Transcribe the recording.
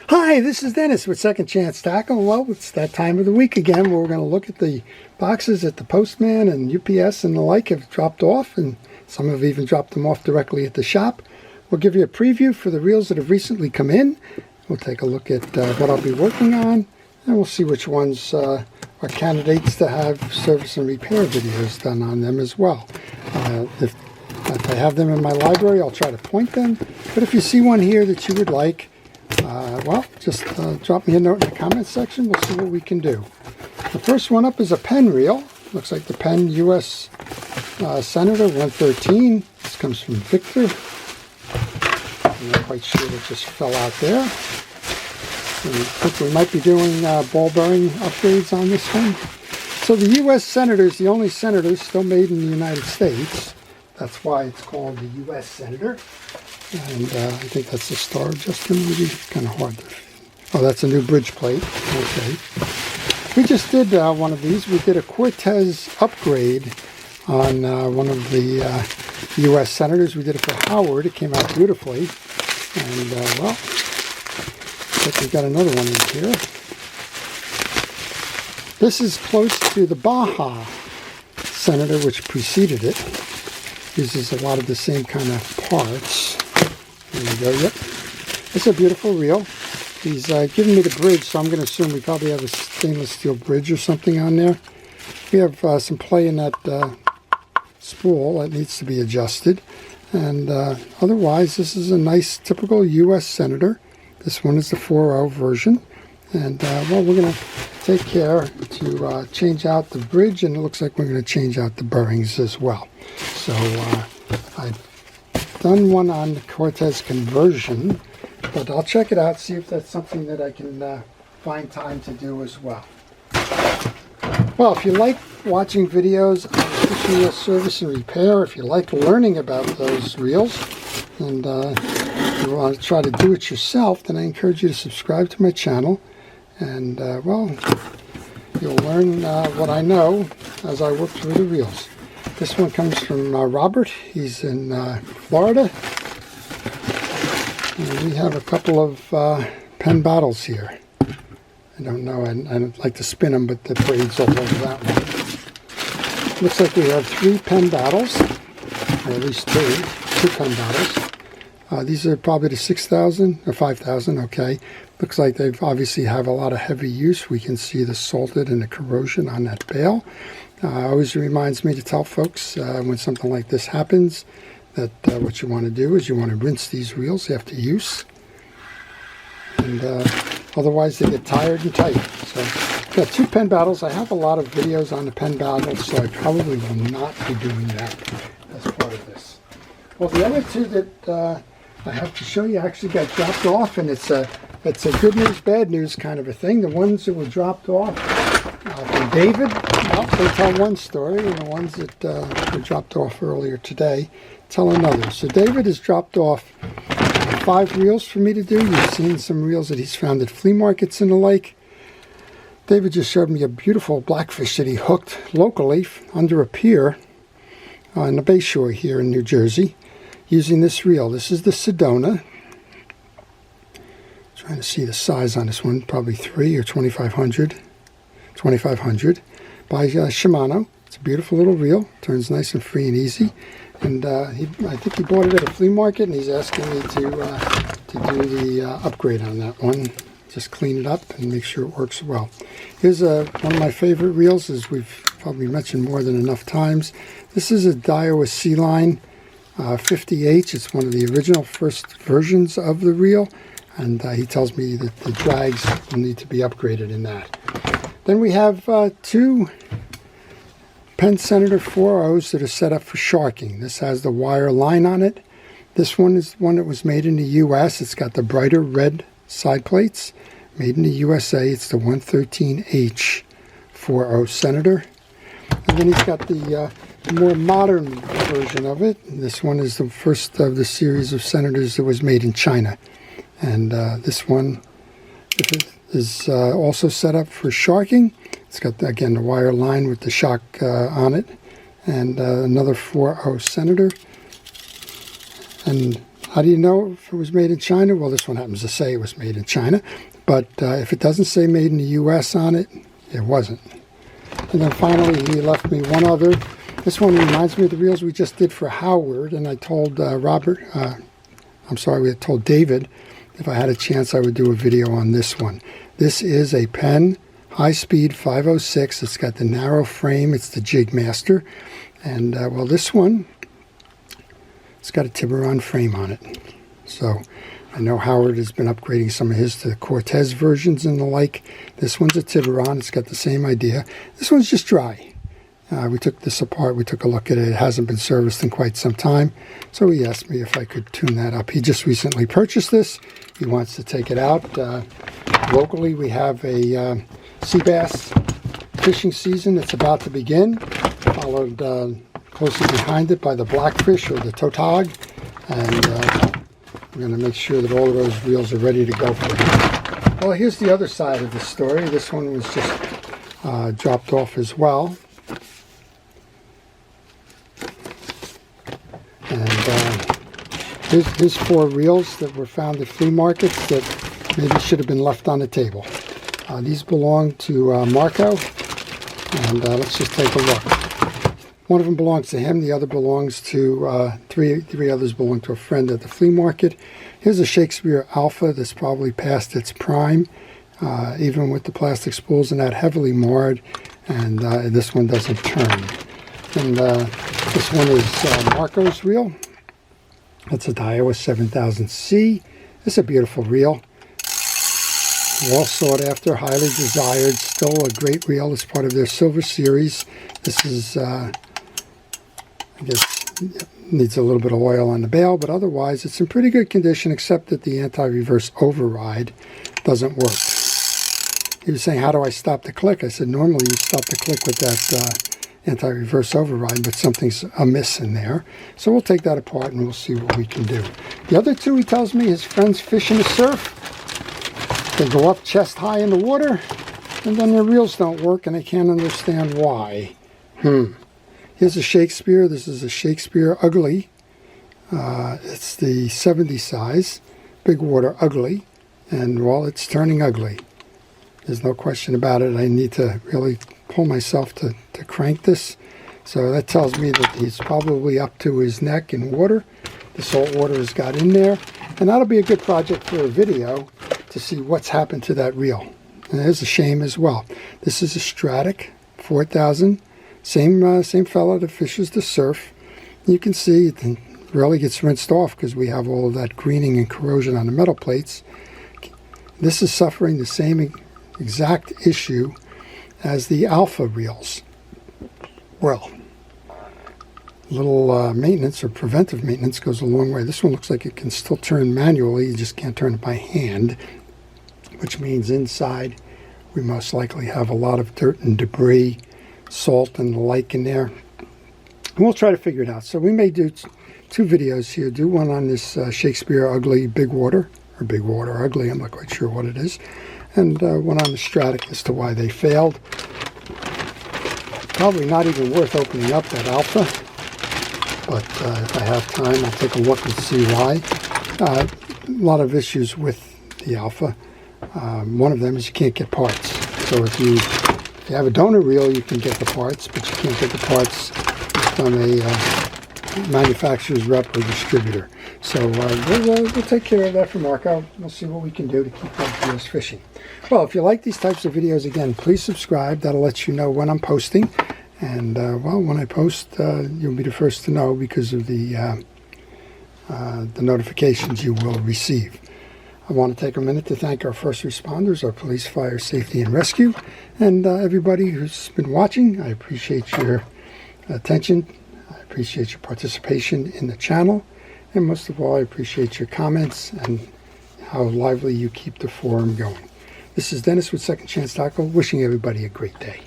Hi, this is Dennis with Second Chance Tackle. Well, it's that time of the week again where we're going to look at the boxes that the postman and UPS and the like have dropped off, and some have even dropped them off directly at the shop. We'll give you a preview for the reels that have recently come in. We'll take a look at what I'll be working on, and we'll see which ones are candidates to have service and repair videos done on them as well. If I have them in my library, I'll try to point them. But if you see one here that you would like, well, just drop me a note in the comments section. We'll see what we can do. The first one up is a Penn reel. Looks like the Penn US Senator 113. This comes from Victor. I'm not quite sure it just fell out there. I think we might be doing ball bearing upgrades on this one. So the US Senator is the only Senator still made in the United States. That's why it's called the US Senator. And I think that's the star adjustment. Maybe kind of hard to... Oh, that's a new bridge plate. Okay. We just did one of these. We did a Cortez upgrade on one of the US Senators. We did it for Howard. It came out beautifully. And, well, I think we've got another one in here. This is close to the Baja Senator, which preceded it. Uses a lot of the same kind of parts. There we go, yep. It's a beautiful reel. He's giving me the bridge, so I'm going to assume we probably have a stainless steel bridge or something on there. We have some play in that spool that needs to be adjusted. And otherwise, this is a nice, typical US Senator. This one is the 4.0 version. And, well, we're going to take care to change out the bridge, and it looks like we're going to change out the bearings as well. So I've done one on the Cortez conversion, but I'll check it out, see if that's something that I can find time to do as well. Well, if you like watching videos on reel service and repair, if you like learning about those reels, and you want to try to do it yourself, then I encourage you to subscribe to my channel. And, well, you'll learn what I know as I work through the reels. This one comes from Robert. He's in Florida. And we have a couple of Penn bottles here. I don't know, I don't like to spin them, but the braid's all over that one. Looks like we have 3 Penn bottles, or at least 2 Penn bottles. These are probably the 6,000 or 5,000, okay. Looks like they obviously have a lot of heavy use. We can see the salted and the corrosion on that bale. Always reminds me to tell folks when something like this happens that what you want to do is you want to rinse these reels after use. And otherwise they get tired and tight. So I've got 2 Penn battles. I have a lot of videos on the Penn battles, so I probably will not be doing that as part of this. Well, the other 2 that I have to show you actually got dropped off, and it's a good news, bad news kind of a thing. The ones that were dropped off from David, well, they tell one story, and the ones that were dropped off earlier today tell another. So David has dropped off 5 reels for me to do. You've seen some reels that he's found at flea markets and the like. David just showed me a beautiful blackfish that he hooked locally under a pier on the Bay Shore here in New Jersey using this reel. This is the Sedona. Trying to see the size on this one, probably 3 or 2500 by Shimano. It's a beautiful little reel, turns nice and free and easy. And I think he bought it at a flea market, and he's asking me to do the upgrade on that one. Just clean it up and make sure it works well. Here's one of my favorite reels, as we've probably mentioned more than enough times. This is a Daiwa Sea-Line 50H. It's one of the original first versions of the reel. And he tells me that the drags will need to be upgraded in that. Then we have 2 Penn Senator 4.0s that are set up for sharking. This has the wire line on it. This one is one that was made in the US. It's got the brighter red side plates. Made in the USA. It's the 113H 4.0 Senator. And then he's got the more modern version of it. This one is the first of the series of Senators that was made in China. And this one is also set up for sharking. It's got, again, the wire line with the shock on it. And another 4.0 Senator. And How do you know if it was made in China? Well, this one happens to say it was made in China, but if it doesn't say made in the U.S. on it, it wasn't. And then finally, he left me one other. This one reminds me of the reels we just did for Howard, and I told we had told David if I had a chance I would do a video on this one. This is a Penn high-speed 506. It's got the narrow frame. It's the Jig Master. And, well, this one, it's got a Tiburon frame on it. So I know Howard has been upgrading some of his to Cortez versions and the like. This one's a Tiburon. It's got the same idea. This one's just dry. We took this apart. We took a look at it. It hasn't been serviced in quite some time. So he asked me if I could tune that up. He just recently purchased this. He wants to take it out. Locally, we have a sea bass fishing season. It's about to begin, followed closely behind it by the blackfish or the tautog. And we're going to make sure that all of those reels are ready to go for him. Well, here's the other side of the story. This one was just dropped off as well. And here's 4 reels that were found at flea markets that maybe should have been left on the table. These belong to Marco, and let's just take a look. One of them belongs to him, the other belongs to, three others belong to a friend at the flea market. Here's a Shakespeare Alpha that's probably past its prime, even with the plastic spools and that, heavily marred, and this one doesn't turn. And this one is Marco's reel. That's a Daiwa 7000C. It's a beautiful reel. Well sought after, highly desired, still a great reel as part of their Silver Series. This is, I guess, needs a little bit of oil on the bail, but otherwise it's in pretty good condition, except that the anti-reverse override doesn't work. He was saying, how do I stop the click? I said, normally you stop the click with that anti-reverse override, but something's amiss in there. So we'll take that apart and we'll see what we can do. The other 2, he tells me, his friends fish in the surf. They go up chest high in the water, and then their reels don't work, and they can't understand why. Here's a Shakespeare. This is a Shakespeare Ugly. It's the 70 size, big water ugly, and, well, it's turning ugly. There's no question about it. I need to really pull myself to crank this. So that tells me that he's probably up to his neck in water. The salt water has got in there. And that'll be a good project for a video to see what's happened to that reel. And there's a shame as well. This is a Stratic 4000. Same fella that fishes the surf. You can see it really gets rinsed off because we have all of that greening and corrosion on the metal plates. This is suffering the same exact issue as the Alpha reels. Well, little maintenance or preventive maintenance goes a long way. This one looks like it can still turn manually. You just can't turn it by hand, which means inside we most likely have a lot of dirt and debris, salt and the like in there. And we'll try to figure it out. So we may do 2 videos here. Do one on this Shakespeare Ugly Big Water, or Big Water Ugly, I'm not quite sure what it is. And one on the Stratic as to why they failed. Probably not even worth opening up that Alpha, but if I have time, I'll take a look and see why. A lot of issues with the Alpha. One of them is you can't get parts. So if you have a donor reel, you can get the parts, but you can't get the parts from a manufacturer's rep or distributor. So we'll take care of that for Marco. We'll see what we can do to keep those reels fishing. Well, if you like these types of videos, again, please subscribe. That'll let you know when I'm posting. And, well, when I post, you'll be the first to know because of the notifications you will receive. I want to take a minute to thank our first responders, our police, fire, safety, and rescue, and everybody who's been watching. I appreciate your attention. I appreciate your participation in the channel. And most of all, I appreciate your comments and how lively you keep the forum going. This is Dennis with Second Chance Tackle, wishing everybody a great day.